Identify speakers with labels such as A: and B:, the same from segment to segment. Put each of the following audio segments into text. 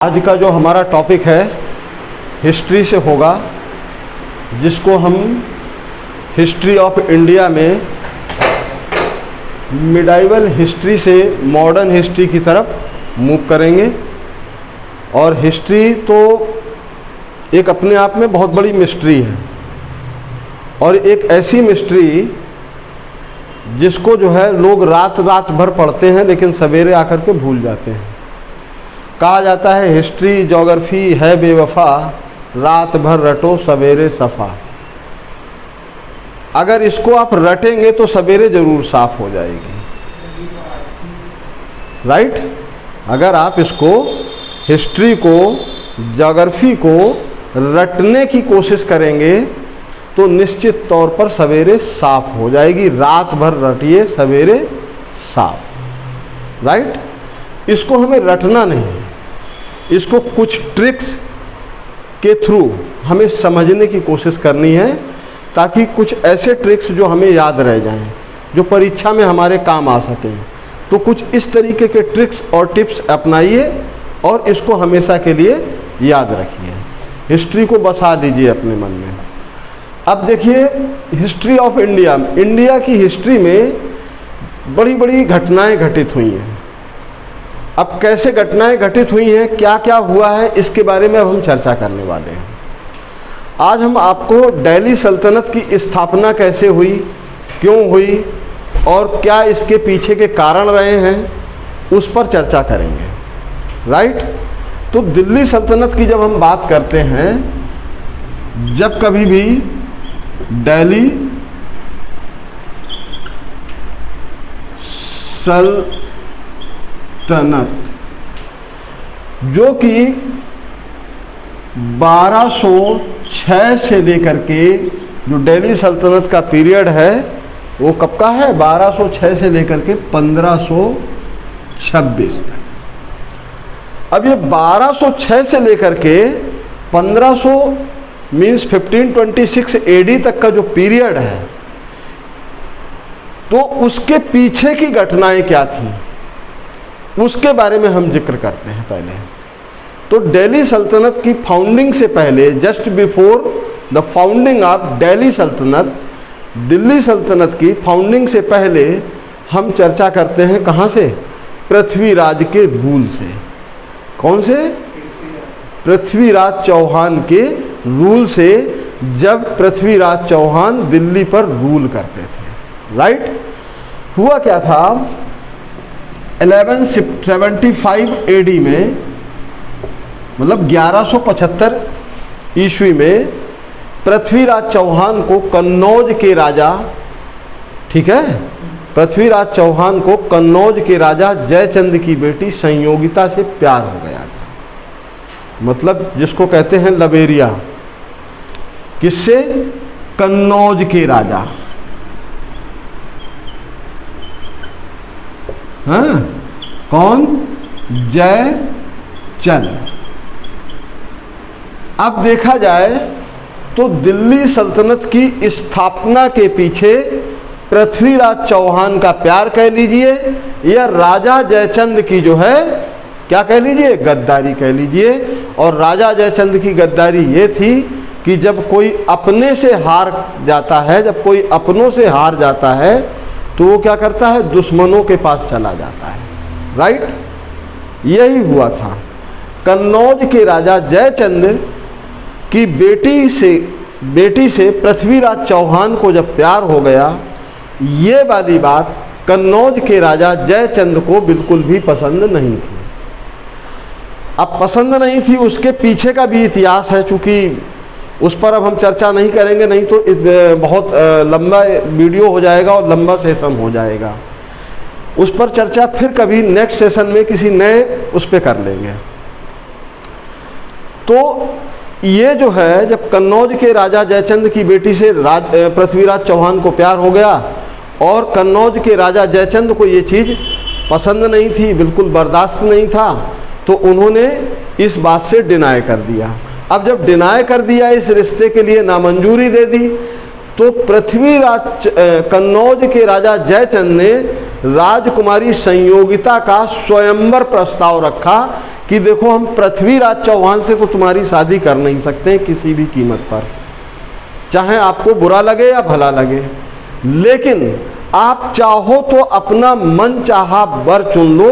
A: आज का जो हमारा टॉपिक है हिस्ट्री से होगा, जिसको हम हिस्ट्री ऑफ इंडिया में मिडाइवल हिस्ट्री से मॉडर्न हिस्ट्री की तरफ मूव करेंगे। और हिस्ट्री तो एक अपने आप में बहुत बड़ी मिस्ट्री है, और एक ऐसी मिस्ट्री जिसको जो है लोग रात रात भर पढ़ते हैं लेकिन सवेरे आकर के भूल जाते हैं। कहा जाता है हिस्ट्री ज्योग्राफी है बेवफा, रात भर रटो सवेरे सफ़ा। अगर इसको आप रटेंगे तो सवेरे ज़रूर साफ हो जाएगी, राइट। अगर आप इसको हिस्ट्री को ज्योग्राफी को रटने की कोशिश करेंगे तो निश्चित तौर पर सवेरे साफ हो जाएगी। रात भर रटिए सवेरे साफ, राइट। इसको हमें रटना नहीं, इसको कुछ ट्रिक्स के थ्रू हमें समझने की कोशिश करनी है, ताकि कुछ ऐसे ट्रिक्स जो हमें याद रह जाएं, जो परीक्षा में हमारे काम आ सकें। तो कुछ इस तरीके के ट्रिक्स और टिप्स अपनाइए और इसको हमेशा के लिए याद रखिए। हिस्ट्री को बसा दीजिए अपने मन में। अब देखिए हिस्ट्री ऑफ इंडिया, इंडिया की हिस्ट्री में बड़ी बड़ी घटनाएं घटित हुई हैं। अब कैसे घटनाएं घटित हुई हैं, क्या क्या हुआ है, इसके बारे में अब हम चर्चा करने वाले हैं। आज हम आपको दिल्ली सल्तनत की स्थापना कैसे हुई, क्यों हुई और क्या इसके पीछे के कारण रहे हैं, उस पर चर्चा करेंगे, राइट। तो दिल्ली सल्तनत की जब हम बात करते हैं, जब कभी भी दिल्ली सल्तनत जो कि 1206 से लेकर के जो दिल्ली सल्तनत का पीरियड है वो कब का है, 1206 से लेकर के 1526 तक। अब ये 1206 से लेकर के 1500 मीन्स 1526 एडी तक का जो पीरियड है, तो उसके पीछे की घटनाएं क्या थी उसके बारे में हम जिक्र करते हैं पहले। तो दिल्ली सल्तनत की फाउंडिंग से पहले, just before the founding of Delhi सल्तनत, दिल्ली सल्तनत की फाउंडिंग से पहले हम चर्चा करते हैं कहाँ से, पृथ्वीराज के रूल से। कौन से? पृथ्वीराज चौहान के रूल से, जब पृथ्वीराज चौहान दिल्ली पर रूल करते थे, राइट। हुआ क्या था, 1175 एडी में, मतलब 1175 ईस्वी में पृथ्वीराज चौहान को कन्नौज के राजा, ठीक है, पृथ्वीराज चौहान को कन्नौज के राजा जयचंद की बेटी संयोगिता से प्यार हो गया था। मतलब जिसको कहते हैं लबेरिया। किससे? कन्नौज के राजा, हाँ, कौन? जयचंद। अब देखा जाए तो दिल्ली सल्तनत की स्थापना के पीछे पृथ्वीराज चौहान का प्यार कह लीजिए, या राजा जयचंद की जो है क्या कह लीजिए, गद्दारी कह लीजिए। और राजा जयचंद की गद्दारी ये थी कि जब कोई अपने से हार जाता है, जब कोई अपनों से हार जाता है, तो वो क्या करता है, दुश्मनों के पास चला जाता है, राइट। यही हुआ था। कन्नौज के राजा जयचंद की बेटी से पृथ्वीराज चौहान को जब प्यार हो गया, ये वाली बात कन्नौज के राजा जयचंद को बिल्कुल भी पसंद नहीं थी। अब पसंद नहीं थी, उसके पीछे का भी इतिहास है, चूँकि उस पर अब हम चर्चा नहीं करेंगे, नहीं तो बहुत लंबा वीडियो हो जाएगा और लंबा सेशन हो जाएगा। उस पर चर्चा फिर कभी नेक्स्ट सेशन में किसी नए उस पर कर लेंगे। तो ये जो है, जब कन्नौज के राजा जयचंद की बेटी से पृथ्वीराज चौहान को प्यार हो गया और कन्नौज के राजा जयचंद को ये चीज़ पसंद नहीं थी, बिल्कुल बर्दाश्त नहीं था, तो उन्होंने इस बात से डिनाई कर दिया। अब जब डिनाई कर दिया, इस रिश्ते के लिए नामंजूरी दे दी, तो पृथ्वीराज कन्नौज के राजा जयचंद ने राजकुमारी संयोगिता का स्वयंवर प्रस्ताव रखा कि देखो हम पृथ्वीराज चौहान से तो तुम्हारी शादी कर नहीं सकते किसी भी कीमत पर, चाहे आपको बुरा लगे या भला लगे, लेकिन आप चाहो तो अपना मन चाहा वर चुन लो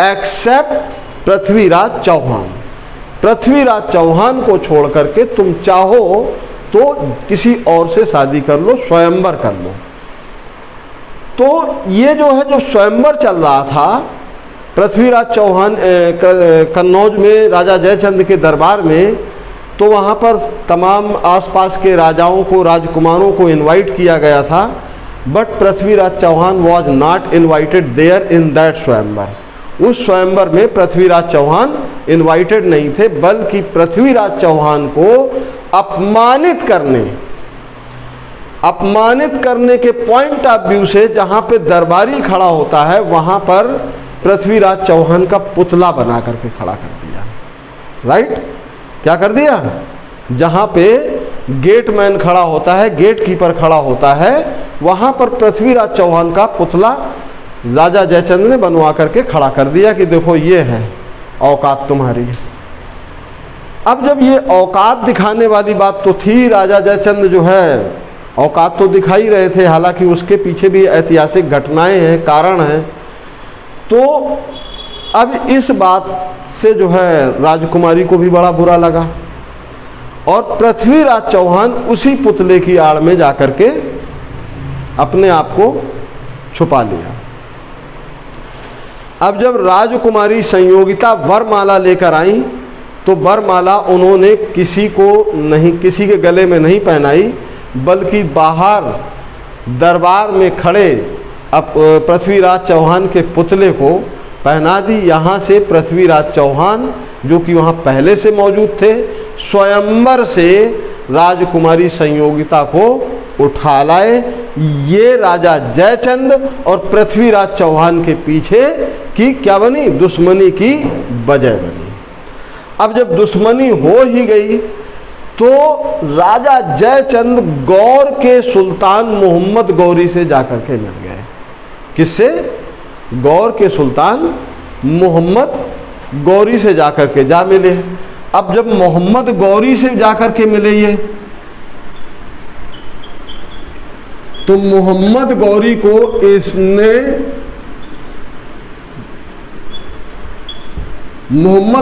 A: एक्सेप्ट पृथ्वीराज चौहान। पृथ्वीराज चौहान को छोड़ करके तुम चाहो तो किसी और से शादी कर लो, स्वयंवर कर लो। तो ये जो है, जो स्वयंवर चल रहा था पृथ्वीराज चौहान कन्नौज में राजा जयचंद के दरबार में, तो वहाँ पर तमाम आसपास के राजाओं को, राजकुमारों को इनवाइट किया गया था, but Prithviraj Chauhan was not invited there in that swayamvar. उस स्वयंवर में पृथ्वीराज चौहान इनवाइटेड नहीं थे, बल्कि पृथ्वीराज चौहान को अपमानित करने के पॉइंट ऑफ व्यू से, जहाँ पे दरबारी खड़ा होता है वहाँ पर पृथ्वीराज चौहान का पुतला बना करके खड़ा कर दिया। राइट, क्या कर दिया? जहाँ पे गेटमैन खड़ा होता है, गेट कीपर खड़ा होता है, वहाँ पर पृथ्वीराज चौहान का पुतला राजा जयचंद ने बनवा करके खड़ा कर दिया कि देखो ये है औकात तुम्हारी। अब जब ये औकात दिखाने वाली बात तो थी, राजा जयचंद जो है औकात तो दिखाई रहे थे, हालांकि उसके पीछे भी ऐतिहासिक घटनाएं हैं, कारण हैं। तो अब इस बात से जो है राजकुमारी को भी बड़ा बुरा लगा और पृथ्वीराज चौहान उसी पुतले की आड़ में जाकर के अपने आप को छुपा लिया। अब जब राजकुमारी संयोगिता वरमाला लेकर आई तो वरमाला उन्होंने किसी के गले में नहीं पहनाई, बल्कि बाहर दरबार में खड़े अब पृथ्वीराज चौहान के पुतले को पहना दी। यहाँ से पृथ्वीराज चौहान जो कि वहाँ पहले से मौजूद थे, स्वयंवर से राजकुमारी संयोगिता को उठा लाए। ये राजा जयचंद और पृथ्वीराज चौहान के पीछे की क्या बनी? दुश्मनी की वजह बनी। अब जब दुश्मनी हो ही गई तो राजा जयचंद गौर के सुल्तान मोहम्मद गौरी से जाकर के मिल गए। किससे? गौर के सुल्तान मोहम्मद गौरी से जाकर के जा मिले। अब जब मोहम्मद गौरी से जाकर के मिले ये, तो मोहम्मद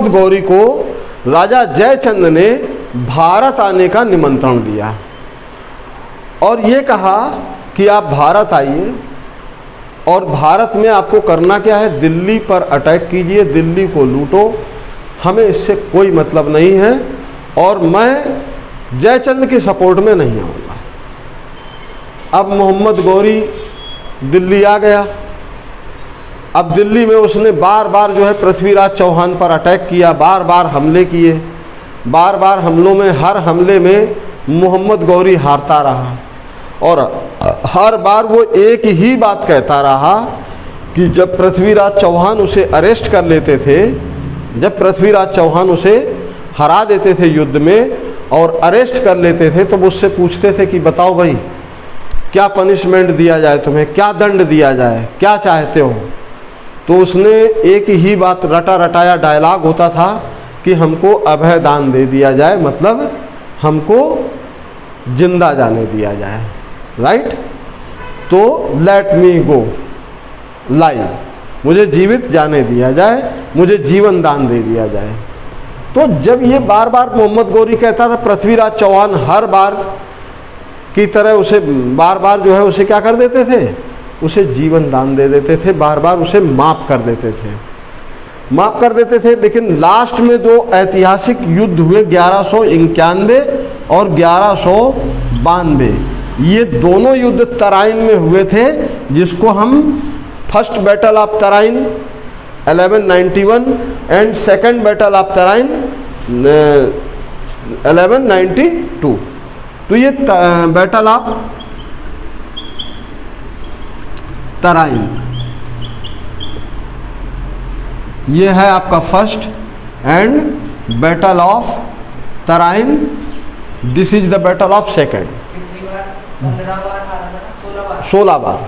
A: गौरी को राजा जयचंद ने भारत आने का निमंत्रण दिया और ये कहा कि आप भारत आइए और भारत में आपको करना क्या है? दिल्ली पर अटैक कीजिए, दिल्ली को लूटो, हमें इससे कोई मतलब नहीं है और मैं जयचंद के सपोर्ट में नहीं आऊँगा। अब मोहम्मद गौरी दिल्ली आ गया। अब दिल्ली में उसने बार बार जो है पृथ्वीराज चौहान पर अटैक किया, बार बार हमले किए। बार बार हमलों में, हर हमले में मोहम्मद गौरी हारता रहा और हर बार वो एक ही बात कहता रहा कि जब पृथ्वीराज चौहान उसे अरेस्ट कर लेते थे, जब पृथ्वीराज चौहान उसे हरा देते थे युद्ध में और अरेस्ट कर लेते थे, तो उससे पूछते थे कि बताओ भाई क्या पनिशमेंट दिया जाए तुम्हें, क्या दंड दिया जाए, क्या चाहते हो? तो उसने एक ही बात, रटा रटाया डायलॉग होता था कि हमको अभय दान दे दिया जाए, मतलब हमको जिंदा जाने दिया जाए। राइट, तो लेट मी गो लाइव, मुझे जीवित जाने दिया जाए, मुझे जीवन दान दे दिया जाए। तो जब ये बार बार मोहम्मद गौरी कहता था, पृथ्वीराज चौहान हर बार की तरह उसे बार बार जो है उसे क्या कर देते थे? उसे जीवन दान दे देते थे, बार बार उसे माफ़ कर देते थे। लेकिन लास्ट में दो ऐतिहासिक युद्ध हुए 1191 और 1192। ये दोनों युद्ध तराइन में हुए थे, जिसको हम first battle of Tarain 1191 and second battle of Tarain 1192। तो ये बैटल ऑफ तराइन ये है आपका first, and battle of Tarain this is the battle of second. 16 बार,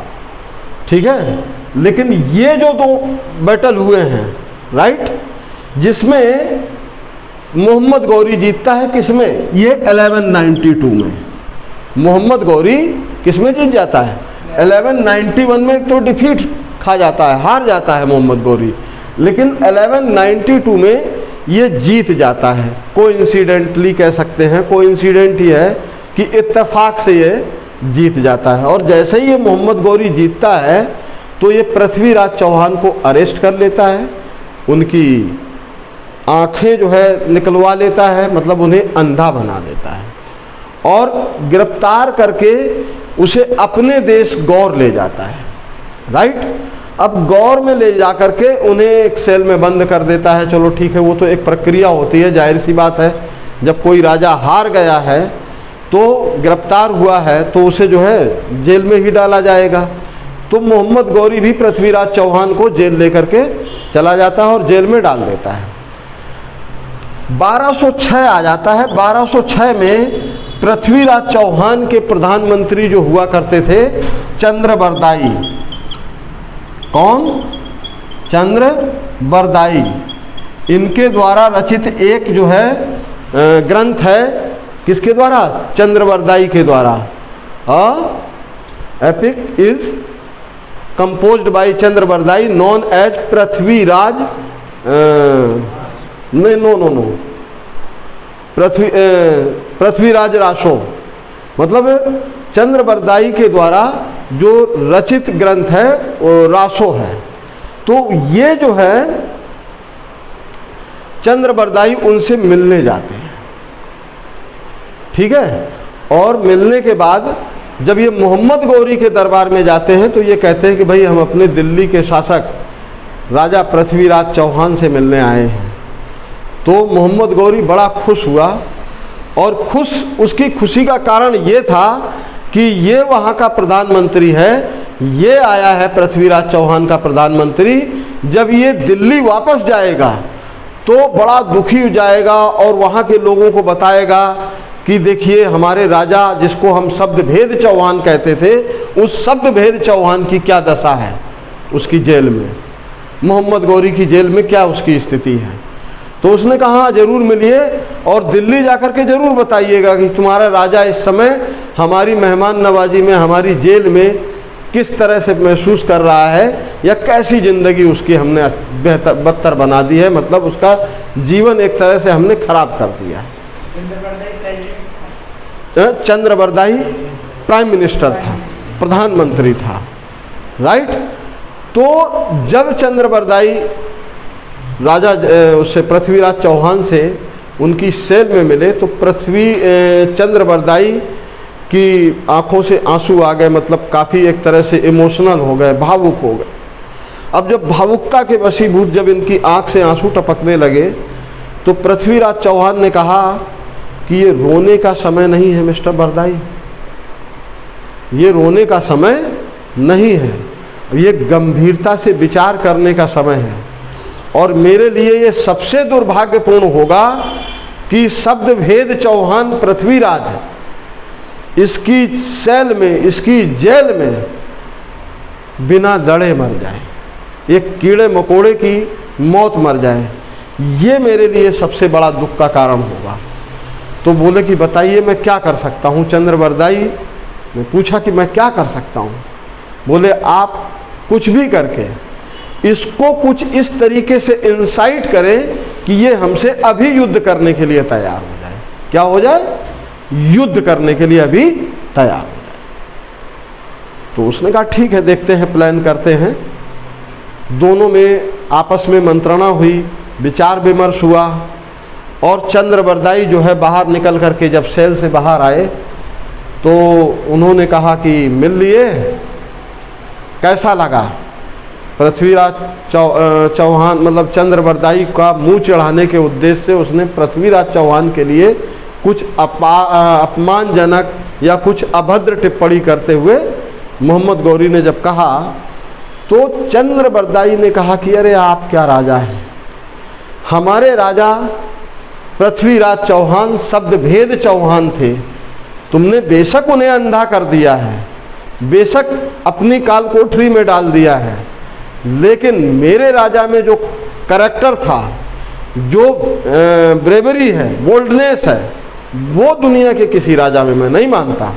A: ठीक है। लेकिन ये जो दो बैटल हुए हैं, राइट, जिसमें मोहम्मद गौरी जीतता है। किसमें? ये 1192 में मोहम्मद गौरी किसमें जीत जाता है? 1191 में तो डिफीट खा जाता है, हार जाता है मोहम्मद गौरी, लेकिन 1192 में ये जीत जाता है। कोइंसिडेंटली कह सकते हैं, कोइंसिडेंट ही है कि इत्तेफाक से ये जीत जाता है। और जैसे ही ये मोहम्मद गौरी जीतता है तो ये पृथ्वीराज चौहान को अरेस्ट कर लेता है, उनकी आँखें जो है निकलवा लेता है, मतलब उन्हें अंधा बना देता है, और गिरफ्तार करके उसे अपने देश गौर ले जाता है। राइट। अब गौर में ले जा करके उन्हें एक सेल में बंद कर देता है। चलो ठीक है, वो तो एक प्रक्रिया होती है, जाहिर सी बात है। जब कोई राजा हार गया है तो गिरफ्तार हुआ है तो उसे जो है जेल में ही डाला जाएगा। तो मोहम्मद गौरी भी पृथ्वीराज चौहान को जेल लेकर के चला जाता है और जेल में डाल देता है। 1206 आ जाता है। 1206 में पृथ्वीराज चौहान के प्रधानमंत्री जो हुआ करते थे चंद्रबरदाई। कौन? चंद्रबरदाई। इनके द्वारा रचित एक जो है ग्रंथ है, किसके द्वारा? चंद्रबरदाई के द्वारा। Epic is composed by Chandbardai known as Prithviraj no Prithviraj Raso, मतलब चंद्रबरदाई के द्वारा जो रचित ग्रंथ है वो रासो है। तो ये जो है चंद्रबरदाई उनसे मिलने जाते हैं, ठीक है। और मिलने के बाद जब ये मोहम्मद गौरी के दरबार में जाते हैं तो ये कहते हैं कि भाई हम अपने दिल्ली के शासक राजा पृथ्वीराज चौहान से मिलने आए हैं। तो मोहम्मद गौरी बड़ा खुश हुआ, और उसकी खुशी का कारण ये था कि ये वहाँ का प्रधानमंत्री है, ये आया है पृथ्वीराज चौहान का प्रधानमंत्री। जब ये दिल्ली वापस जाएगा तो बड़ा दुखी हो जाएगा और वहाँ के लोगों को बताएगा कि देखिए हमारे राजा जिसको हम शब्द भेद चौहान कहते थे, उस शब्द भेद चौहान की क्या दशा है, उसकी जेल में, मोहम्मद गौरी की जेल में क्या उसकी स्थिति है। तो उसने कहा जरूर मिलिए और दिल्ली जाकर के जरूर बताइएगा कि तुम्हारा राजा इस समय हमारी मेहमान नवाजी में, हमारी जेल में किस तरह से महसूस कर रहा है, या कैसी ज़िंदगी उसकी हमने बदतर बना दी है, मतलब उसका जीवन एक तरह से हमने खराब कर दिया है। चंद्रबरदाई प्राइम मिनिस्टर था, प्रधानमंत्री था। राइट। तो जब चंद्रबरदाई राजा उससे पृथ्वीराज चौहान से उनकी सेल में मिले तो चंद्रबरदाई की आंखों से आंसू आ गए, मतलब काफ़ी एक तरह से इमोशनल हो गए, भावुक हो गए। अब जब भावुकता के वशीभूत जब इनकी आंख से आंसू टपकने लगे तो पृथ्वीराज चौहान ने कहा कि ये रोने का समय नहीं है मिस्टर बरदाई, ये रोने का समय नहीं है, ये गंभीरता से विचार करने का समय है। और मेरे लिए ये सबसे दुर्भाग्यपूर्ण होगा कि शब्द भेद चौहान पृथ्वीराज इसकी सेल में, इसकी जेल में बिना लड़े मर जाए, एक कीड़े मकोड़े की मौत मर जाए, ये मेरे लिए सबसे बड़ा दुख का कारण होगा। तो बोले कि बताइए मैं क्या कर सकता हूँ। चंद्रबरदाई ने पूछा कि मैं क्या कर सकता हूँ। बोले आप कुछ भी करके इसको कुछ इस तरीके से इंसाइट करें कि ये हमसे अभी युद्ध करने के लिए तैयार हो जाए। क्या हो जाए? युद्ध करने के लिए अभी तैयार हो जाए। तो उसने कहा ठीक है, देखते हैं, प्लान करते हैं। दोनों में आपस में मंत्रणा हुई, विचार विमर्श हुआ, और चंद्रबरदाई जो है बाहर निकल करके जब सेल से बाहर आए तो उन्होंने कहा कि मिल लिए, कैसा लगा। पृथ्वीराज चौहान मतलब चंद्रबरदाई का मुंह चढ़ाने के उद्देश्य से उसने पृथ्वीराज चौहान के लिए कुछ अपमानजनक या कुछ अभद्र टिप्पणी करते हुए मोहम्मद गौरी ने जब कहा तो चंद्रबरदाई ने कहा कि अरे आप क्या राजा हैं, हमारे राजा पृथ्वीराज चौहान शब्द भेद चौहान थे, तुमने बेशक उन्हें अंधा कर दिया है, बेशक अपनी काल कोठरी में डाल दिया है, लेकिन मेरे राजा में जो करैक्टर था जो ब्रेवरी है, बोल्डनेस है, वो दुनिया के किसी राजा में मैं नहीं मानता।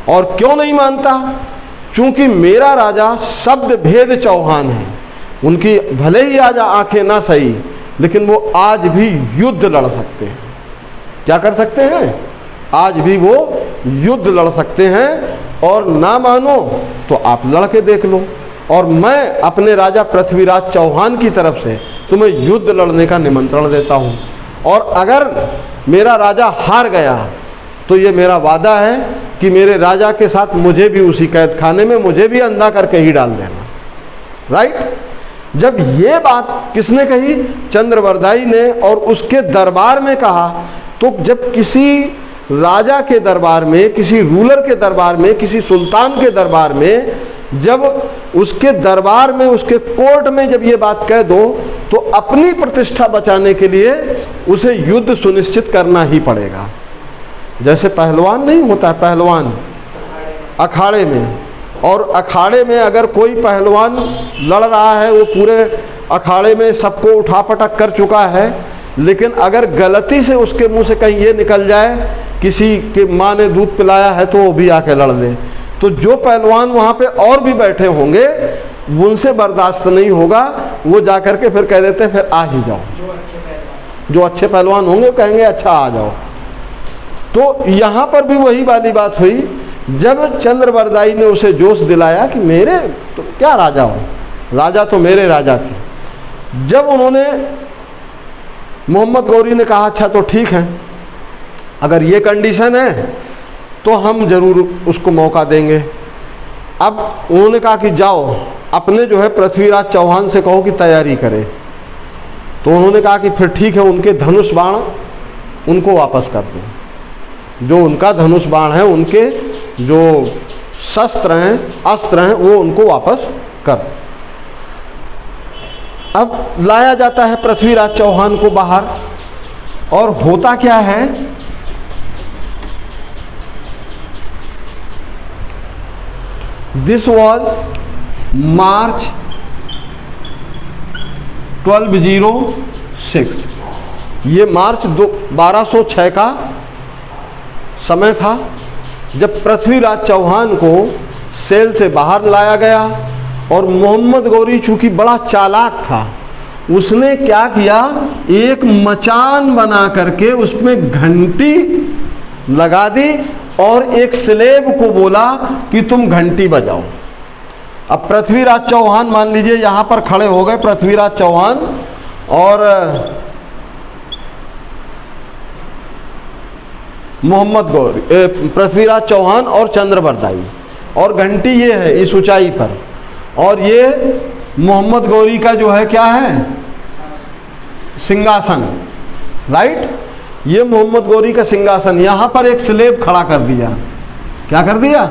A: और क्यों नहीं मानता? क्योंकि मेरा राजा शब्द भेद चौहान है। उनकी भले ही आज आंखें ना सही, लेकिन वो आज भी युद्ध लड़ सकते हैं। क्या कर सकते हैं? आज भी वो युद्ध लड़ सकते हैं। और ना मानो तो आप लड़ के देख लो। और मैं अपने राजा पृथ्वीराज चौहान की तरफ से तुम्हें युद्ध लड़ने का निमंत्रण देता हूँ। और अगर मेरा राजा हार गया तो ये मेरा वादा है कि मेरे राजा के साथ मुझे भी उसी कैद खाने में, मुझे भी अंधा करके ही डाल देना। राइट? जब ये बात किसने कही? चंद्रवरदाई ने। और उसके दरबार में कहा। तो जब किसी राजा के दरबार में, किसी रूलर के दरबार में, किसी सुल्तान के दरबार में, जब उसके दरबार में, उसके कोर्ट में जब ये बात कह दो, तो अपनी प्रतिष्ठा बचाने के लिए उसे युद्ध सुनिश्चित करना ही पड़ेगा। जैसे पहलवान नहीं होता, पहलवान अखाड़े में, और अखाड़े में अगर कोई पहलवान लड़ रहा है, वो पूरे अखाड़े में सबको उठापटक कर चुका है, लेकिन अगर गलती से उसके मुंह से कहीं ये निकल जाए किसी के माँ ने दूध पिलाया है तो वो भी आके लड़ ले, तो जो पहलवान वहाँ पे और भी बैठे होंगे उनसे बर्दाश्त नहीं होगा। वो जा कर के फिर कह देते हैं फिर आ ही जाओ। जो अच्छे पहलवान होंगे कहेंगे अच्छा आ जाओ। तो यहाँ पर भी वही वाली बात हुई। जब चंद्रवरदाई ने उसे जोश दिलाया कि मेरे तो क्या राजा हो, राजा तो मेरे राजा थे। जब उन्होंने, मोहम्मद गौरी ने कहा अच्छा तो ठीक है, अगर ये कंडीशन है तो हम ज़रूर उसको मौका देंगे। अब उन्होंने कहा कि जाओ अपने जो है पृथ्वीराज चौहान से कहो कि तैयारी करे। तो उन्होंने कहा कि फिर ठीक है, उनके धनुष बाण उनको वापस कर दो। जो उनका धनुष बाण है, उनके जो शस्त्र हैं, अस्त्र हैं, वो उनको वापस कर। अब लाया जाता है पृथ्वीराज चौहान को बाहर। और होता क्या है, दिस वॉज मार्च 1206। ये मार्च 1206 का समय था जब पृथ्वीराज चौहान को सेल से बाहर लाया गया। और मोहम्मद गौरी चूंकि बड़ा चालाक था, उसने क्या किया, एक मचान बना करके उसमें घंटी लगा दी और एक स्लेब को बोला कि तुम घंटी बजाओ। अब पृथ्वीराज चौहान मान लीजिए यहाँ पर खड़े हो गए, पृथ्वीराज चौहान और मोहम्मद गौरी, पृथ्वीराज चौहान और चंद्रवरदाई, और घंटी ये है इस ऊंचाई पर, और ये मोहम्मद गौरी का जो है क्या है, सिंहासन। राइट? ये मोहम्मद गौरी का सिंहासन। यहाँ पर एक स्लेब खड़ा कर दिया। क्या कर दिया?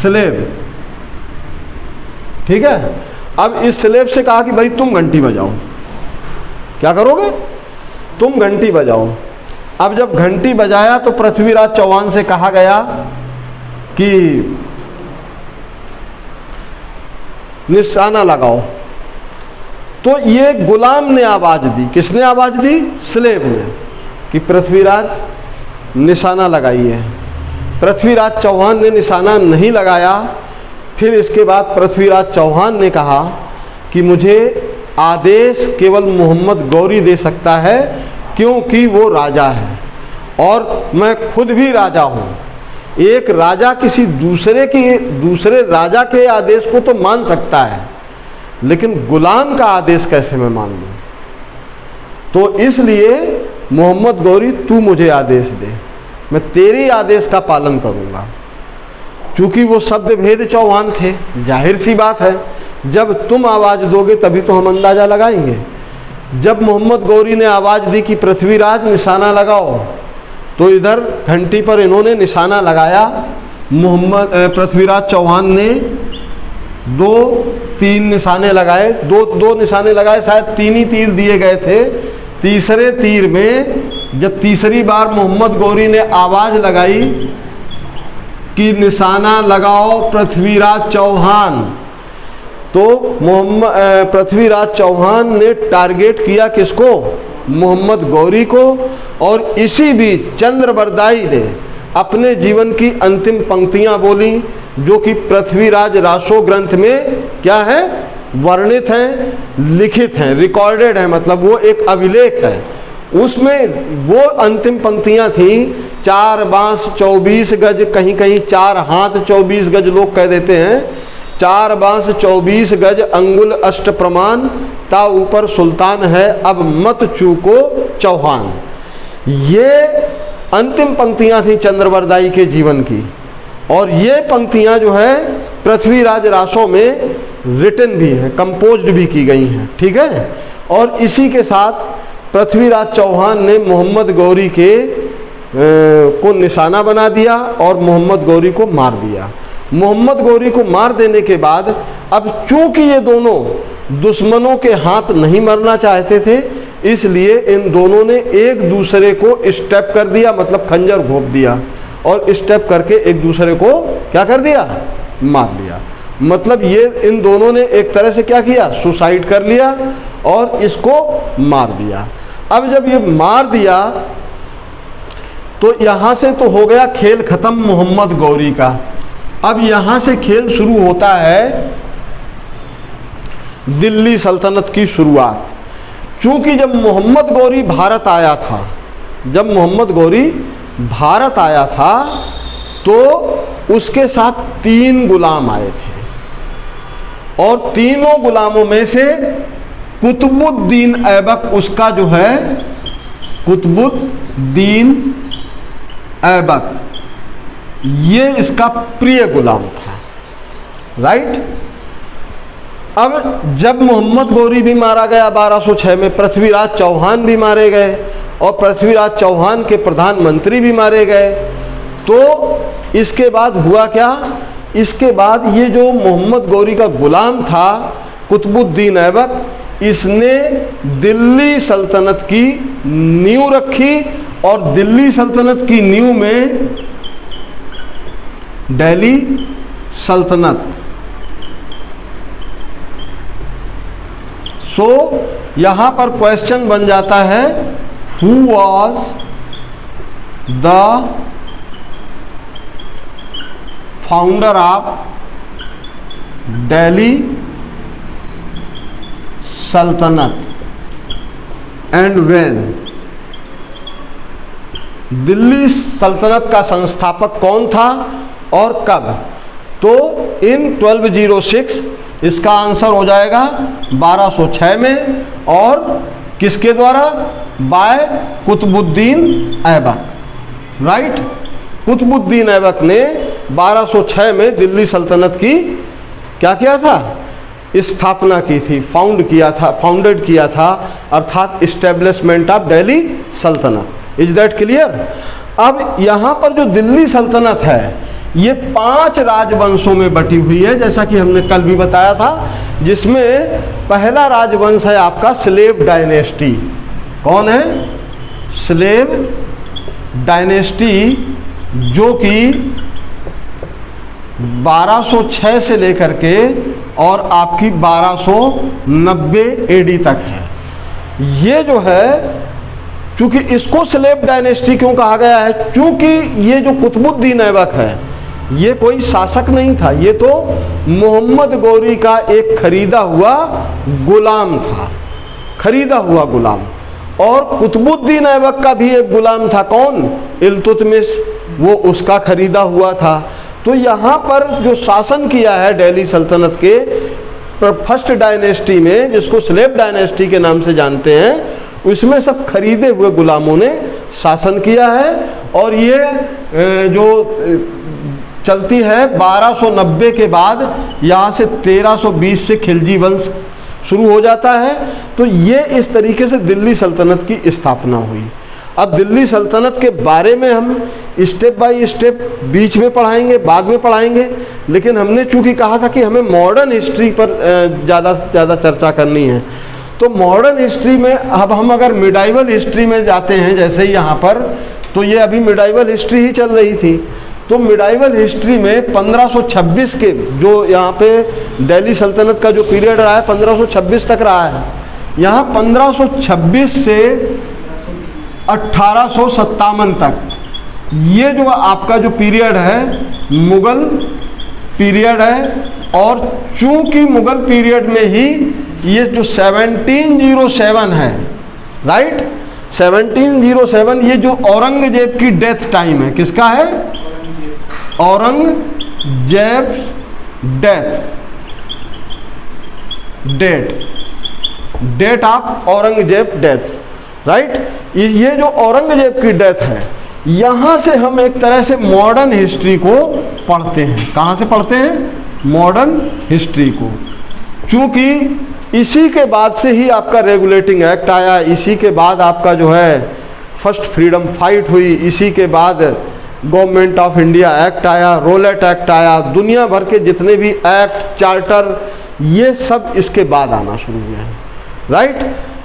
A: स्लेब। ठीक है। अब इस स्लेब से कहा कि भाई तुम घंटी बजाओ। क्या करोगे? तुम घंटी बजाओ। अब जब घंटी बजाया तो पृथ्वीराज चौहान से कहा गया कि निशाना लगाओ। तो ये गुलाम ने आवाज दी। किसने आवाज दी? स्लेब ने, कि पृथ्वीराज निशाना लगाइए। पृथ्वीराज चौहान ने निशाना नहीं लगाया। फिर इसके बाद पृथ्वीराज चौहान ने कहा कि मुझे आदेश केवल मोहम्मद गौरी दे सकता है, क्योंकि वो राजा है और मैं खुद भी राजा हूँ। एक राजा किसी दूसरे राजा के आदेश को तो मान सकता है, लेकिन गुलाम का आदेश कैसे मैं मान लूँ? तो इसलिए मोहम्मद गौरी तू मुझे आदेश दे, मैं तेरे आदेश का पालन करूँगा। क्योंकि वो शब्द भेद चौहान थे, जाहिर सी बात है जब तुम आवाज़ दोगे तभी तो हम अंदाज़ा लगाएंगे। जब मोहम्मद गौरी ने आवाज़ दी कि पृथ्वीराज निशाना लगाओ, तो इधर घंटी पर इन्होंने निशाना लगाया। पृथ्वीराज चौहान ने 2-3 निशाने लगाए, दो निशाने लगाए, शायद 3 ही तीर दिए गए थे। तीसरे तीर में जब तीसरी बार मोहम्मद गौरी ने आवाज़ लगाई कि निशाना लगाओ पृथ्वीराज चौहान, तो पृथ्वीराज चौहान ने टारगेट किया किसको? मोहम्मद गौरी को। और इसी बीच चंद्रबरदाई ने अपने जीवन की अंतिम पंक्तियां बोली, जो कि पृथ्वीराज रासो ग्रंथ में क्या है? वर्णित हैं, लिखित हैं, रिकॉर्डेड है, मतलब वो एक अभिलेख है। उसमें वो अंतिम पंक्तियां थी, 4 बांस 24 गज, कहीं कहीं 4 हाथ 24 गज लोग कह देते हैं, 4 बांस 24 गज अंगुल अष्ट प्रमाण, ता ऊपर सुल्तान है अब मत चूको चौहान। ये अंतिम पंक्तियां थी चंद्रबरदाई के जीवन की, और ये पंक्तियां जो है पृथ्वीराज रासो में रिटन भी है, कंपोज्ड भी की गई हैं, ठीक है। और इसी के साथ पृथ्वीराज चौहान ने मोहम्मद गौरी के को निशाना बना दिया और मोहम्मद गौरी को मार दिया। मोहम्मद गौरी को मार देने के बाद अब चूंकि ये दोनों दुश्मनों के हाथ नहीं मरना चाहते थे, इसलिए इन दोनों ने एक दूसरे को स्टेप कर दिया, मतलब खंजर घोंप दिया, और स्टेप करके एक दूसरे को क्या कर दिया? मार लिया। मतलब ये इन दोनों ने एक तरह से क्या किया? सुसाइड कर लिया और इसको मार दिया। अब जब ये मार दिया तो यहाँ से तो हो गया खेल खत्म मोहम्मद गौरी का। अब यहाँ से खेल शुरू होता है दिल्ली सल्तनत की शुरुआत। क्योंकि जब मोहम्मद गौरी भारत आया था, जब मोहम्मद गौरी भारत आया था तो उसके साथ 3 गुलाम आए थे, और तीनों गुलामों में से कुतुबुद्दीन ऐबक उसका जो है, कुतुबुद्दीन ऐबक, ये इसका प्रिय गुलाम था, राइट। अब जब मोहम्मद गौरी भी मारा गया 1206 में, पृथ्वीराज चौहान भी मारे गए और पृथ्वीराज चौहान के प्रधानमंत्री भी मारे गए, तो इसके बाद हुआ क्या? इसके बाद ये जो मोहम्मद गौरी का गुलाम था कुतुबुद्दीन ऐबक, इसने दिल्ली सल्तनत की नींव रखी, और दिल्ली सल्तनत की नींव में दिल्ली सल्तनत। सो यहाँ पर क्वेश्चन बन जाता है, who was the founder of Delhi सल्तनत एंड व्हेन? दिल्ली सल्तनत का संस्थापक कौन था और कब? तो इन 1206, इसका आंसर हो जाएगा 1206 में, और किसके द्वारा? By Qutubuddin Aibak, right. कुतुबुद्दीन ऐबक ने 1206 में दिल्ली सल्तनत की क्या किया था? स्थापना की थी, फाउंडेड किया था, अर्थात इस्टेब्लिशमेंट ऑफ दिल्ली सल्तनत। Is that clear? अब यहाँ पर जो दिल्ली सल्तनत है ये 5 राजवंशों में बटी हुई है, जैसा कि हमने कल भी बताया था, जिसमें पहला राजवंश है आपका स्लेव डायनेस्टी। कौन है? स्लेव डायनेस्टी, जो कि 1206 से लेकर के और आपकी 1290 एडी तक है। ये जो है, चूंकि इसको स्लेव डायनेस्टी क्यों कहा गया है? क्योंकि ये जो कुतुबुद्दीन ऐबक है ये कोई शासक नहीं था, ये तो मोहम्मद गौरी का एक खरीदा हुआ गुलाम था, खरीदा हुआ गुलाम। और कुतुबुद्दीन ऐबक का भी एक गुलाम था, कौन? इल्तुतमिश, वो उसका खरीदा हुआ था। तो यहाँ पर जो शासन किया है दिल्ली सल्तनत के फर्स्ट डायनेस्टी में, जिसको स्लेव डायनेस्टी के नाम से जानते हैं, उसमें सब खरीदे हुए गुलामों ने शासन किया है। और ये जो चलती है 1290 के बाद, यहाँ से 1320 से खिलजी वंश शुरू हो जाता है। तो ये इस तरीके से दिल्ली सल्तनत की स्थापना हुई। अब दिल्ली सल्तनत के बारे में हम स्टेप बाय स्टेप बीच में पढ़ाएंगे, बाद में पढ़ाएंगे, लेकिन हमने चूँकि कहा था कि हमें मॉडर्न हिस्ट्री पर ज़्यादा से ज़्यादा चर्चा करनी है। तो मॉडर्न हिस्ट्री में अब हम अगर मिडाइवल हिस्ट्री में जाते हैं, जैसे ही यहाँ पर, तो ये अभी मिडाइवल हिस्ट्री ही चल रही थी। तो मिडाइवल हिस्ट्री में 1526 के जो यहाँ पे दिल्ली सल्तनत का जो पीरियड रहा है 1526 तक रहा है, यहाँ 1526 से 1857 तक ये जो आपका जो पीरियड है मुगल पीरियड है। और चूंकि मुगल पीरियड में ही ये जो 1707 है, राइट, 1707 ये जो औरंगजेब की डेथ टाइम है, किसका है? Aurangzeb date of Aurangzeb death, right. ये जो औरंगजेब की डेथ है, यहाँ से हम एक तरह से मॉडर्न हिस्ट्री को पढ़ते हैं। कहाँ से पढ़ते हैं? मॉडर्न हिस्ट्री को। क्योंकि इसी के बाद से ही आपका रेगुलेटिंग एक्ट आया, इसी के बाद आपका जो है फर्स्ट फ्रीडम फाइट हुई, इसी के बाद गवर्नमेंट ऑफ इंडिया एक्ट आया, रोलेट एक्ट आया, दुनिया भर के जितने भी एक्ट, चार्टर, ये सब इसके बाद आना शुरू हुए हैं, राइट।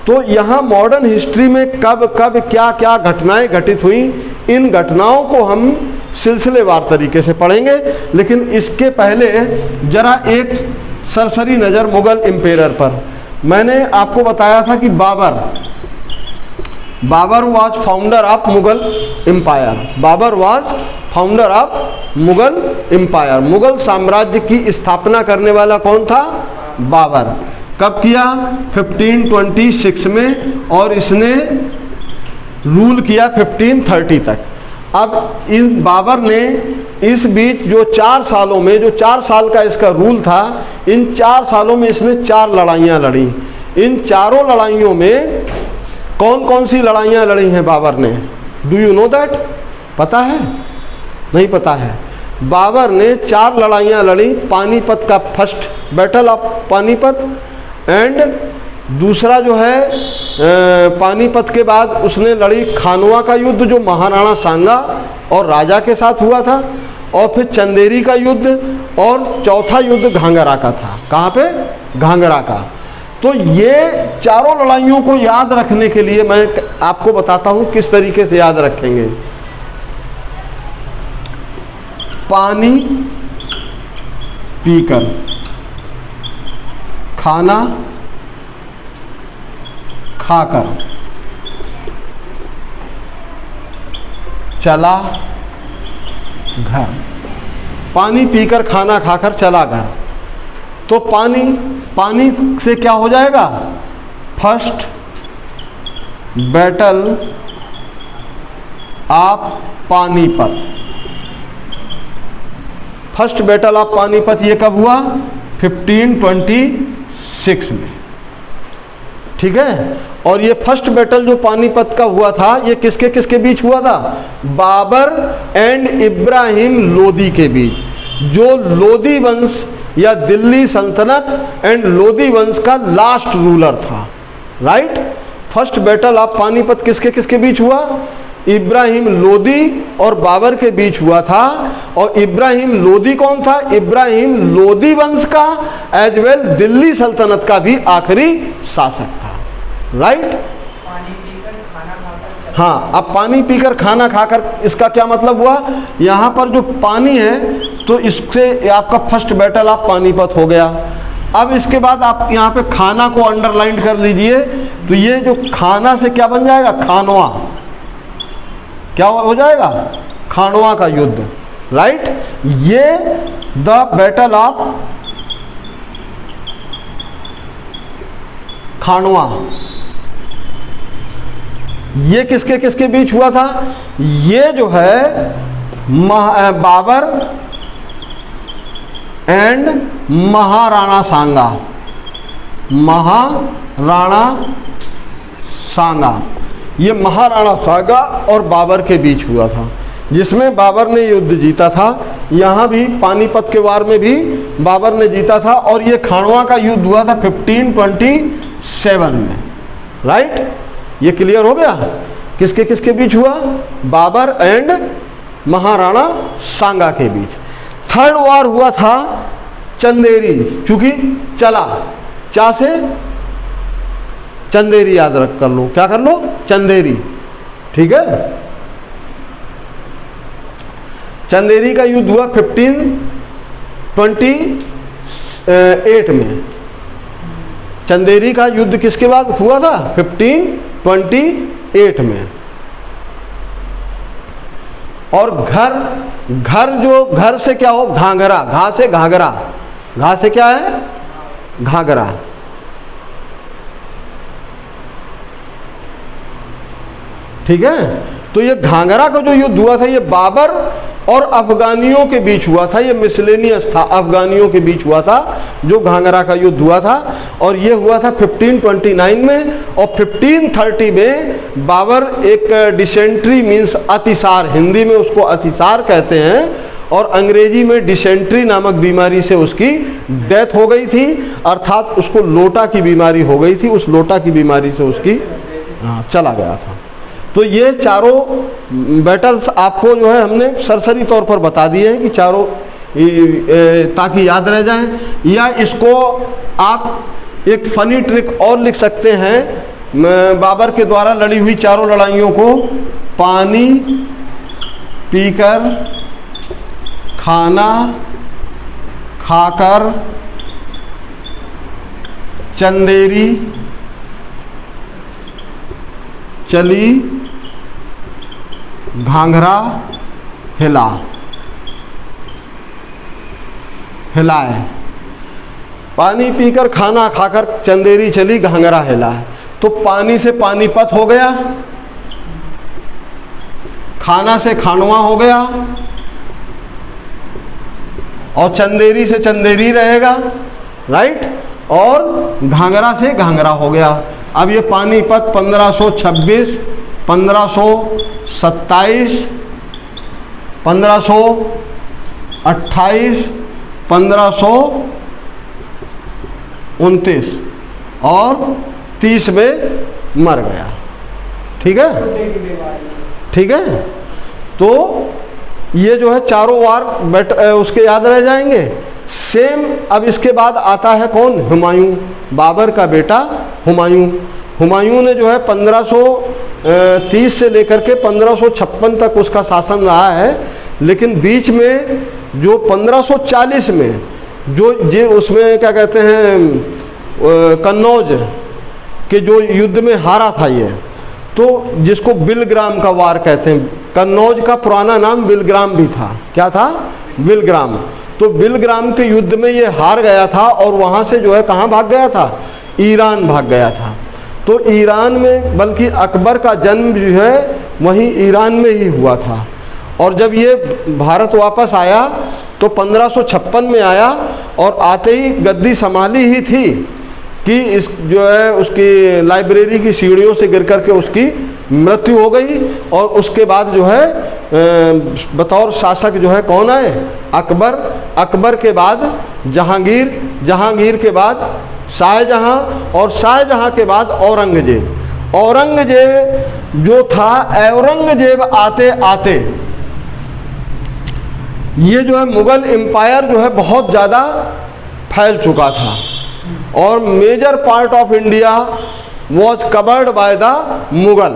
A: तो यहाँ मॉडर्न हिस्ट्री में कब कब क्या क्या घटनाएं घटित हुई, इन घटनाओं को हम सिलसिलेवार तरीके से पढ़ेंगे। लेकिन इसके पहले जरा एक सरसरी नज़र मुगल एम्पायर पर। मैंने आपको बताया था कि Babur was founder of Mughal empire. Babur was founder of Mughal empire. Mughal साम्राज्य की स्थापना करने वाला कौन था? बाबर। कब किया? 1526 में, और इसने रूल किया 1530 तक। अब इस बाबर ने इस बीच जो 4 सालों में, जो 4 साल का इसका रूल था, इन 4 सालों में इसने 4 लड़ाइयाँ लड़ी। इन चारों लड़ाइयों में कौन कौन सी लड़ाइयाँ लड़ी हैं बाबर ने? Do you know that? पता है? नहीं पता है। बाबर ने 4 लड़ाइयाँ लड़ी। पानीपत का first battle of Panipat, and दूसरा जो है पानीपत के बाद उसने लड़ी खानवा का युद्ध जो महाराणा सांगा और राजा के साथ हुआ था, और फिर चंदेरी का युद्ध, और चौथा युद्ध घाघरा का था। कहाँ पे? घाघरा का। तो ये चारों लड़ाइयों को याद रखने के लिए मैं आपको बताता हूँ किस तरीके से याद रखेंगे। पानी पीकर, खाना खाकर, चला घर। पानी पीकर, खाना खाकर, चला घर। तो पानी से क्या हो जाएगा? First battle of Panipat. First battle of Panipat ये कब हुआ? 1526 में, ठीक है। और ये फर्स्ट बैटल जो पानीपत का हुआ था, ये किसके किसके बीच हुआ था? बाबर एंड इब्राहिम लोदी के बीच। जो लोदी वंश या दिल्ली सल्तनत एंड लोदी वंश का लास्ट रूलर था, right. First battle of Panipat किसके किसके बीच हुआ? इब्राहिम लोदी और बाबर के बीच हुआ था। और इब्राहिम लोदी कौन था? इब्राहिम लोदी वंश का एज वेल दिल्ली सल्तनत का भी आखिरी शासक था, राइट।
B: पानी पीकर खाना खाकर,
A: हाँ, अब पानी पीकर खाना खाकर इसका क्या मतलब हुआ? यहाँ पर जो पानी है तो इससे आपका फर्स्ट बैटल ऑफ पानीपत हो गया। अब इसके बाद आप यहाँ पे खाना को अंडरलाइन कर लीजिए। तो ये जो खाना से क्या बन जाएगा? खानवा। क्या हो जाएगा? खानवा का युद्ध, राइट। ये द बैटल ऑफ खानवा, ये किसके किसके बीच हुआ था? ये जो है बाबर एंड महाराणा सांगा। महाराणा सांगा, ये महाराणा सांगा और बाबर के बीच हुआ था, जिसमें बाबर ने युद्ध जीता था। यहाँ भी पानीपत के वार में भी बाबर ने जीता था। और ये खानवा का युद्ध हुआ था 1527 में, राइट। ये क्लियर हो गया किसके किसके बीच हुआ? बाबर एंड महाराणा सांगा के बीच। थर्ड वार हुआ था चंदेरी, क्योंकि चला, चा से चंदेरी याद रख कर लो। क्या कर लो? चंदेरी, ठीक है। चंदेरी का युद्ध हुआ 1528 में। चंदेरी का युद्ध किसके बाद हुआ था? 1528 में। और घर से क्या हो? घाघरा, घा से घाघरा, घा से क्या है? घाघरा। ठीक है, तो ये घाघरा का जो युद्ध हुआ था ये बाबर और अफगानियों के बीच हुआ था। ये मिसलेनियस था, अफगानियों के बीच हुआ था जो घाघरा का युद्ध हुआ था। और ये हुआ था 1529 में। और 1530 में बाबर एक डिसेंट्री मीन्स अतिसार, हिंदी में उसको अतिसार कहते हैं, और अंग्रेजी में डिसेंट्री नामक बीमारी से उसकी डेथ हो गई थी, अर्थात उसको लोटा की बीमारी हो गई थी। उस लोटा की बीमारी से उसकी चला गया था। तो ये चारों बैटल्स आपको जो है हमने सरसरी तौर पर बता दिए हैं कि चारों, ताकि याद रह जाएं। या इसको आप एक फनी ट्रिक और लिख सकते हैं, बाबर के द्वारा लड़ी हुई चारों लड़ाइयों को पानी पीकर, खाना खाकर, चंदेरी चली, घाघरा हिला, हिलाए। पानी पीकर, खाना खाकर, चंदेरी चली, घाघरा हिला। तो पानी से पानीपत हो गया, खाना से खानवा हो गया, और चंदेरी से चंदेरी रहेगा, राइट, और घाघरा से घाघरा हो गया। अब ये पानीपत 1526, 1527, 1528, 1529 और 30 में मर गया। ठीक है, ठीक है। तो ये जो है चारों वार उसके याद रह जाएंगे। सेम अब इसके बाद आता है कौन? हुमायूं, बाबर का बेटा हुमायूं। हुमायूं ने जो है 1530 से लेकर के 1556 तक उसका शासन रहा है। लेकिन बीच में जो 1540 में जो ये उसमें क्या कहते हैं, कन्नौज के जो युद्ध में हारा था ये, तो जिसको बिलग्राम का वार कहते हैं। कन्नौज का पुराना नाम बिलग्राम भी था। क्या था? बिलग्राम। तो बिलग्राम के युद्ध में ये हार गया था और वहाँ से जो है कहाँ भाग गया था? ईरान भाग गया था। तो ईरान में, बल्कि अकबर का जन्म जो है वहीं ईरान में ही हुआ था। और जब ये भारत वापस आया तो 1556 में आया, और आते ही गद्दी संभाली ही थी कि इस जो है उसकी लाइब्रेरी की सीढ़ियों से गिर करके उसकी मृत्यु हो गई। और उसके बाद जो है बतौर शासक जो है कौन आए? अकबर। अकबर के बाद जहांगीर, जहांगीर के बाद शाहजहां, और शाहजहां के बाद औरंगजेब। औरंगजेब जो था, औरंगजेब आते आते ये जो है मुग़ल एम्पायर जो है बहुत ज़्यादा फैल चुका था, और major part of India was covered by the Mughal.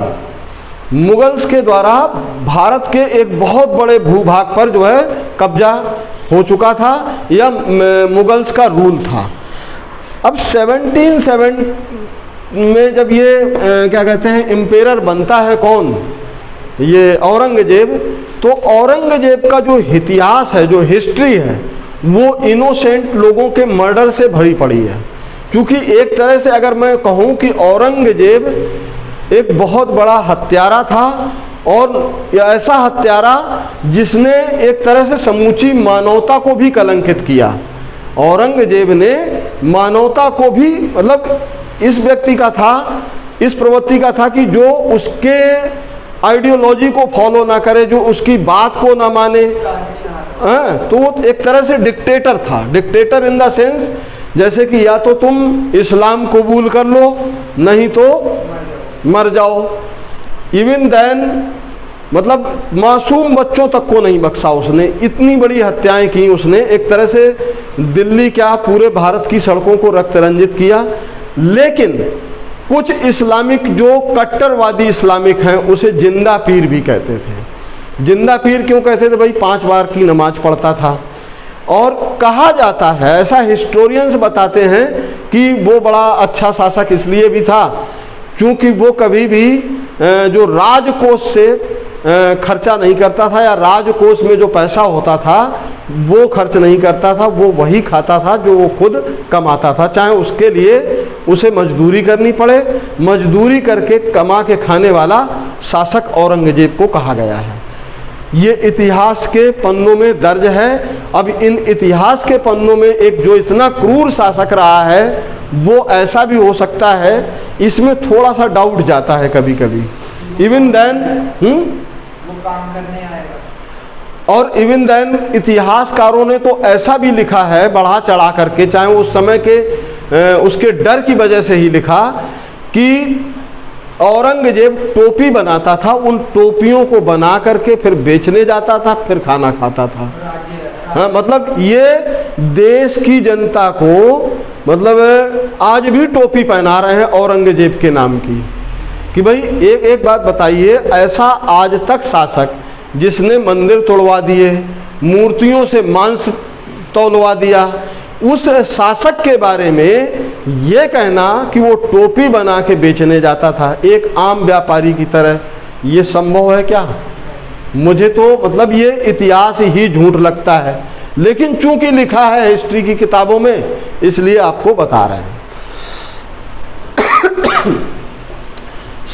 A: Mughals के द्वारा भारत के एक बहुत बड़े भूभाग पर जो है कब्जा हो चुका था, या मुग़ल्स का रूल था। अब 1707 में जब ये क्या कहते हैं एम्पेरर बनता है कौन? ये औरंगजेब। तो औरंगजेब का जो इतिहास है, जो हिस्ट्री है, वो इनोसेंट लोगों के मर्डर से भरी पड़ी है। क्योंकि एक तरह से अगर मैं कहूँ कि औरंगजेब एक बहुत बड़ा हत्यारा था, और ऐसा हत्यारा जिसने एक तरह से समूची मानवता को भी कलंकित किया। औरंगजेब ने मानवता को भी, मतलब इस व्यक्ति का था, इस प्रवृत्ति का था कि जो उसके आइडियोलॉजी को फॉलो ना करे, जो उसकी बात को ना माने, तो वो एक तरह से डिक्टेटर था। डिक्टेटर इन द सेंस जैसे कि या तो तुम इस्लाम कबूल कर लो, नहीं तो मर जाओ। इवन देन मतलब मासूम बच्चों तक को नहीं बख्शा उसने। इतनी बड़ी हत्याएं की उसने, एक तरह से दिल्ली क्या पूरे भारत की सड़कों को रक्त रंजित किया। लेकिन कुछ इस्लामिक जो कट्टरवादी इस्लामिक हैं उसे जिंदा पीर भी कहते थे। जिंदा पीर क्यों कहते थे भाई? 5 बार की नमाज पढ़ता था। और कहा जाता है, ऐसा हिस्टोरियंस बताते हैं कि वो बड़ा अच्छा शासक इसलिए भी था क्योंकि वो कभी भी जो राजकोष से खर्चा नहीं करता था, या राजकोष में जो पैसा होता था वो खर्च नहीं करता था, वो वही खाता था जो वो खुद कमाता था, चाहे उसके लिए उसे मजदूरी करनी पड़े। मजदूरी करके कमा के खाने वाला शासक औरंगजेब को कहा गया है। ये इतिहास के पन्नों में दर्ज है। अब इन इतिहास के पन्नों में एक जो इतना क्रूर शासक रहा है वो ऐसा भी हो सकता है, इसमें थोड़ा सा डाउट जाता है कभी कभी। इवन देन
B: वो काम करने आएगा।
A: और इवन देन इतिहासकारों ने तो ऐसा भी लिखा है बढ़ा चढ़ा करके, चाहे उस समय के उसके डर की वजह से ही लिखा कि औरंगजेब टोपी बनाता था, उन टोपियों को बना करके फिर बेचने जाता था, फिर खाना खाता था। हाँ, मतलब ये देश की जनता को मतलब आज भी टोपी पहना रहे हैं औरंगजेब के नाम की। कि भाई एक बात बताइए, ऐसा आज तक शासक जिसने मंदिर तोड़वा दिए, मूर्तियों से मांस तौलवा दिया, उस शासक के बारे में ये कहना कि वो टोपी बना के बेचने जाता था एक आम व्यापारी की तरह, ये संभव है क्या? मुझे तो मतलब ये इतिहास ही झूठ लगता है, लेकिन चूंकि लिखा है हिस्ट्री की किताबों में इसलिए आपको बता रहे हैं।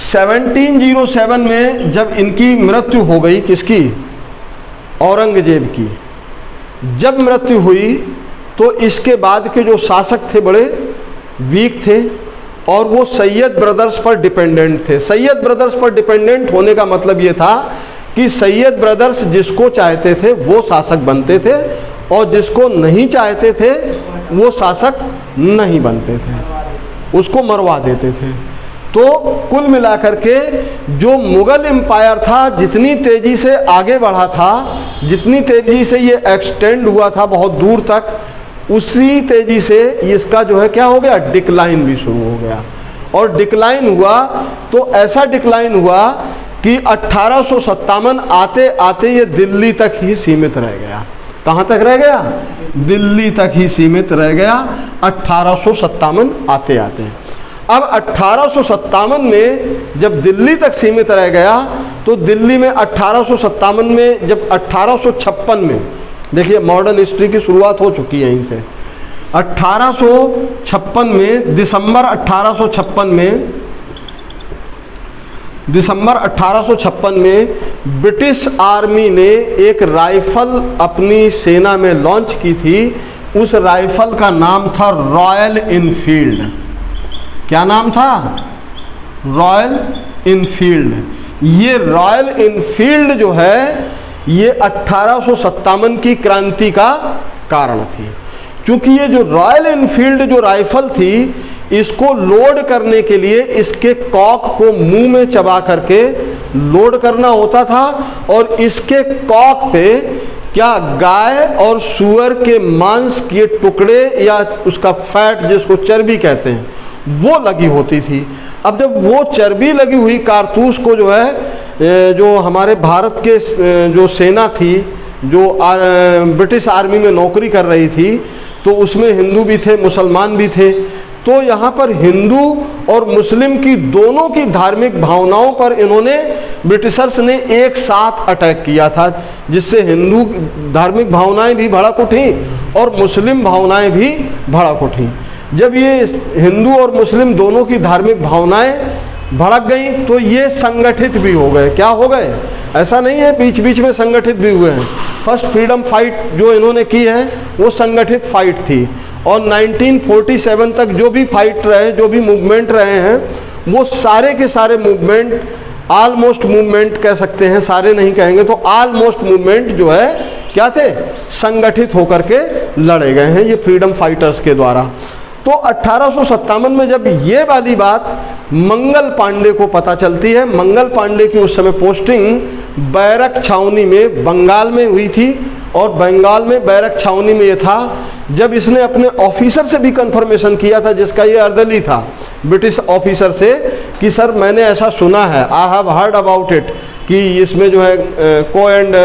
A: 1707 में जब इनकी मृत्यु हो गई, किसकी? औरंगजेब की। जब मृत्यु हुई तो इसके बाद के जो शासक थे बड़े वीक थे और वो सैयद ब्रदर्स पर डिपेंडेंट थे। सैयद ब्रदर्स पर डिपेंडेंट होने का मतलब ये था कि सैयद ब्रदर्स जिसको चाहते थे वो शासक बनते थे और जिसको नहीं चाहते थे वो शासक नहीं बनते थे, उसको मरवा देते थे। तो कुल मिलाकर के जो मुगल एम्पायर था जितनी तेज़ी से आगे बढ़ा था, जितनी तेज़ी से ये एक्सटेंड हुआ था बहुत दूर तक, उसी तेज़ी से इसका जो है क्या हो गया, डिक्लाइन भी शुरू हो गया। और डिक्लाइन हुआ तो ऐसा डिक्लाइन हुआ कि 1857 आते आते ये दिल्ली तक ही सीमित रह गया। कहाँ तक रह गया? दिल्ली तक ही सीमित रह गया 1857 आते आते। अब 1857 में जब दिल्ली तक सीमित रह गया तो दिल्ली में 1857 में जब 1856 में, देखिए मॉडर्न हिस्ट्री की शुरुआत हो चुकी है इनसे। 1856 में दिसंबर 1856 में ब्रिटिश आर्मी ने एक राइफल अपनी सेना में लॉन्च की थी। उस राइफल का नाम था रॉयल इनफील्ड। क्या नाम था? Royal Enfield. ये रॉयल इनफील्ड जो है ये 1857 की क्रांति का कारण थी, क्योंकि ये जो रॉयल इनफील्ड जो राइफल थी इसको लोड करने के लिए इसके कॉक को मुंह में चबा करके लोड करना होता था और इसके कॉक पे क्या गाय और सूअर के मांस के टुकड़े या उसका फैट जिसको चर्बी कहते हैं वो लगी होती थी। अब जब वो चर्बी लगी हुई कारतूस को जो है जो हमारे भारत के जो सेना थी जो ब्रिटिश आर्मी में नौकरी कर रही थी तो उसमें हिंदू भी थे मुसलमान भी थे, तो यहाँ पर हिंदू और मुस्लिम की दोनों की धार्मिक भावनाओं पर इन्होंने ब्रिटिशर्स ने एक साथ अटैक किया था, जिससे हिंदू धार्मिक भावनाएं भी भड़क उठी और मुस्लिम भावनाएं भी भड़क उठी। जब ये हिंदू और मुस्लिम दोनों की धार्मिक भावनाएं भड़क गई तो ये संगठित भी हो गए। क्या हो गए? ऐसा नहीं है बीच बीच में संगठित भी हुए हैं। फर्स्ट फ्रीडम फाइट जो इन्होंने की है वो संगठित फाइट थी और 1947 तक जो भी फाइट रहे, जो भी मूवमेंट रहे हैं, वो सारे के सारे मूवमेंट, ऑलमोस्ट मूवमेंट कह सकते हैं, सारे नहीं कहेंगे तो ऑलमोस्ट मूवमेंट जो है क्या थे, संगठित होकर के लड़े गए हैं ये फ्रीडम फाइटर्स के द्वारा। तो 1857 में जब ये वाली बात मंगल पांडे को पता चलती है, मंगल पांडे की उस समय पोस्टिंग बैरक छावनी में बंगाल में हुई थी और बंगाल में बैरक छावनी में ये था जब इसने अपने ऑफिसर से भी कंफर्मेशन किया था जिसका ये अर्दली था ब्रिटिश ऑफिसर से कि सर मैंने ऐसा सुना है, I have heard about it, कि इसमें जो है को एंड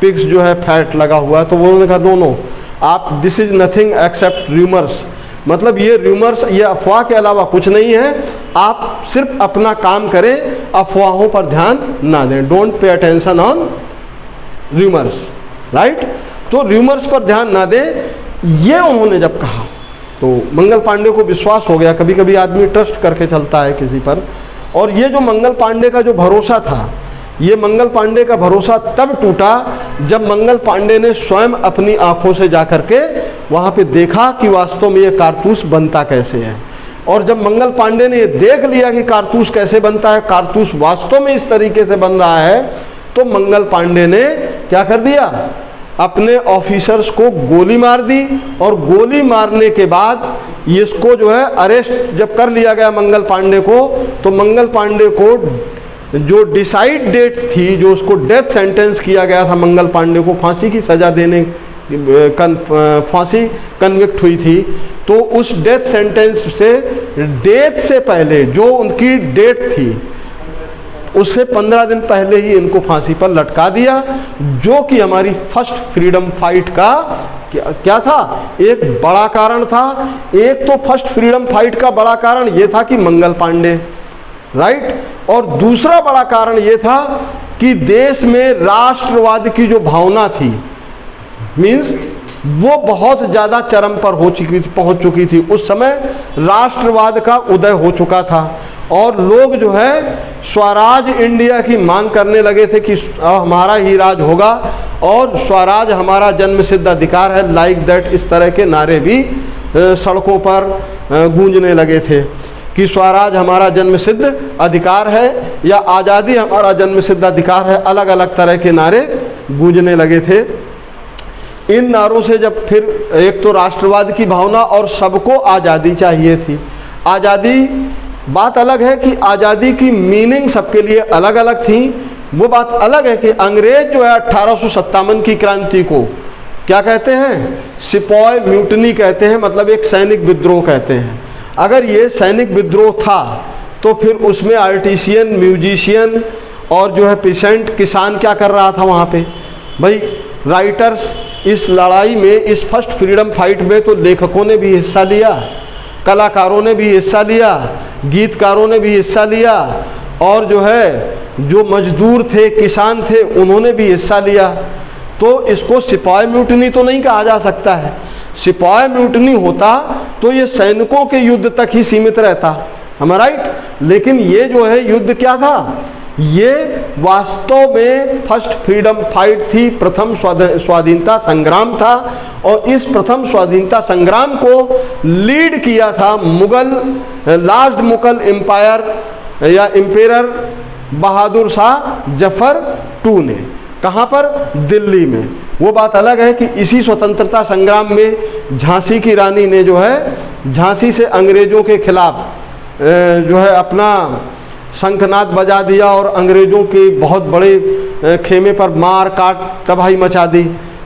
A: पिग्स जो है फैट लगा हुआ है। तो उन्होंने कहा नो नो, आप this is nothing accept rumours, मतलब ये र्यूमर्स, ये अफवाह के अलावा कुछ नहीं है, आप सिर्फ अपना काम करें, अफवाहों पर ध्यान ना दें, don't pay attention on rumours, right. तो र्यूमर्स पर ध्यान ना दें, ये उन्होंने जब कहा तो मंगल पांडे को विश्वास हो गया। कभी कभी आदमी ट्रस्ट करके चलता है किसी पर, और ये जो मंगल पांडे का जो भरोसा था, ये मंगल पांडे का भरोसा तब टूटा जब मंगल पांडे ने स्वयं अपनी आंखों से जाकर के वहाँ पे देखा कि वास्तव में ये कारतूस बनता कैसे है। और जब मंगल पांडे ने ये देख लिया कि कारतूस कैसे बनता है, कारतूस वास्तव में इस तरीके से बन रहा है, तो मंगल पांडे ने क्या कर दिया, अपने ऑफिसर्स को गोली मार दी। और गोली मारने के बाद इसको जो है अरेस्ट जब कर लिया गया मंगल पांडे को, तो मंगल पांडे को जो डिसाइड डेट थी, जो उसको डेथ सेंटेंस किया गया था, मंगल पांडे को फांसी की सज़ा देने, फांसी कन्विक्ट हुई थी, तो उस डेथ सेंटेंस से डेथ से पहले जो उनकी डेट थी उससे 15 दिन पहले ही इनको फांसी पर लटका दिया, जो कि हमारी फर्स्ट फ्रीडम फाइट का क्या था, एक बड़ा कारण था। एक तो फर्स्ट फ्रीडम फाइट का बड़ा कारण ये था कि मंगल पांडे, राइट, और दूसरा बड़ा कारण ये था कि देश में राष्ट्रवाद की जो भावना थी, मीन्स वो बहुत ज़्यादा चरम पर पहुंच चुकी थी। उस समय राष्ट्रवाद का उदय हो चुका था और लोग जो है स्वराज इंडिया की मांग करने लगे थे कि हमारा ही राज होगा और स्वराज हमारा जन्मसिद्ध अधिकार है, लाइक दैट, इस तरह के नारे भी सड़कों पर गूंजने लगे थे कि स्वराज हमारा जन्मसिद्ध अधिकार है या आज़ादी हमारा जन्मसिद्ध अधिकार है, अलग अलग तरह के नारे गूंजने लगे थे। इन नारों से जब फिर एक तो राष्ट्रवाद की भावना और सबको आज़ादी चाहिए थी। आज़ादी, बात अलग है कि आज़ादी की मीनिंग सबके लिए अलग अलग थी। वो बात अलग है कि अंग्रेज जो है 1857 की क्रांति को क्या कहते हैं, सिपॉय म्यूटनी कहते हैं, मतलब एक सैनिक विद्रोह कहते हैं। अगर ये सैनिक विद्रोह था तो फिर उसमें आर्टिशियन, म्यूजिशियन और जो है पेशेंट, किसान क्या कर रहा था वहाँ पे भाई, राइटर्स, इस लड़ाई में, इस फर्स्ट फ्रीडम फाइट में तो लेखकों ने भी हिस्सा लिया, कलाकारों ने भी हिस्सा लिया, गीतकारों ने भी हिस्सा लिया, और जो है जो मजदूर थे, किसान थे, उन्होंने भी हिस्सा लिया। तो इसको सिपाही म्यूटनी तो नहीं कहा जा सकता है। सिपाही म्यूटनी होता तो ये सैनिकों के युद्ध तक ही सीमित रहता, हम राइट। लेकिन ये जो है युद्ध क्या था, ये वास्तव में फर्स्ट फ्रीडम फाइट थी, प्रथम स्वाधीनता संग्राम था। और इस प्रथम स्वाधीनता संग्राम को लीड किया था मुगल, लास्ट मुगल एम्पायर या एम्पेरर बहादुर शाह जफर II ने। कहाँ पर, दिल्ली में। वो बात अलग है कि इसी स्वतंत्रता संग्राम में झांसी की रानी ने जो है, झांसी से अंग्रेज़ों के खिलाफ जो है अपना शंखनाद बजा दिया और अंग्रेज़ों के बहुत बड़े खेमे पर मार काट तबाही मचा दी,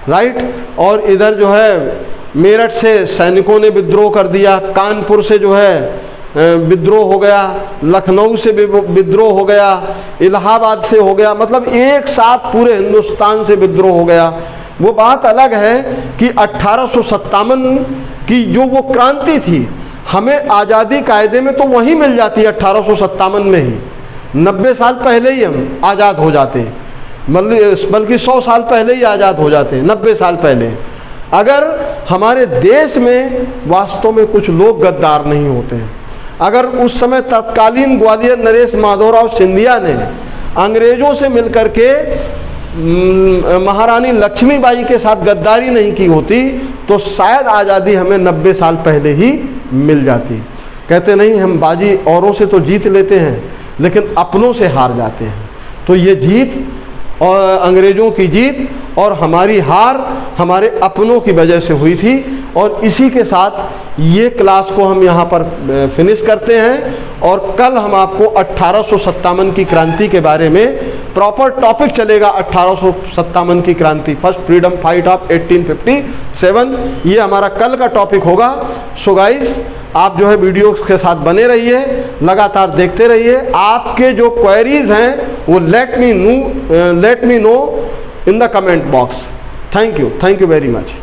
A: राइट। और इधर जो है मेरठ से सैनिकों ने विद्रोह कर दिया, कानपुर से जो है विद्रोह हो गया, लखनऊ से विद्रोह हो गया, इलाहाबाद से हो गया, मतलब एक साथ पूरे हिंदुस्तान से विद्रोह हो गया। वो बात अलग है कि 1857 की जो वो क्रांति थी, हमें आज़ादी कायदे में तो वहीं मिल जाती है 1857 में ही, 90 साल पहले ही हम आज़ाद हो जाते, बल्कि 100 साल पहले ही आज़ाद हो जाते हैं, 90 साल पहले। अगर हमारे देश में वास्तव में कुछ लोग गद्दार नहीं होते हैं, अगर उस समय तत्कालीन ग्वालियर नरेश माधवराव सिंधिया ने अंग्रेज़ों से मिलकर के महारानी लक्ष्मीबाई के साथ गद्दारी नहीं की होती, तो शायद आज़ादी हमें 90 साल पहले ही मिल जाती। कहते नहीं, हम बाजी औरों से तो जीत लेते हैं लेकिन अपनों से हार जाते हैं। तो ये जीत और अंग्रेज़ों की जीत और हमारी हार हमारे अपनों की वजह से हुई थी। और इसी के साथ ये क्लास को हम यहाँ पर फिनिश करते हैं और कल हम आपको 1857 की क्रांति के बारे में प्रॉपर टॉपिक चलेगा। 1857 की क्रांति, फर्स्ट फ्रीडम फाइट ऑफ 1857, ये हमारा कल का टॉपिक होगा। सो गाइस, आप जो है वीडियो के साथ बने रहिए, लगातार देखते रहिए। आपके जो क्वेरीज हैं वो let me know in the comment box. Thank you very much.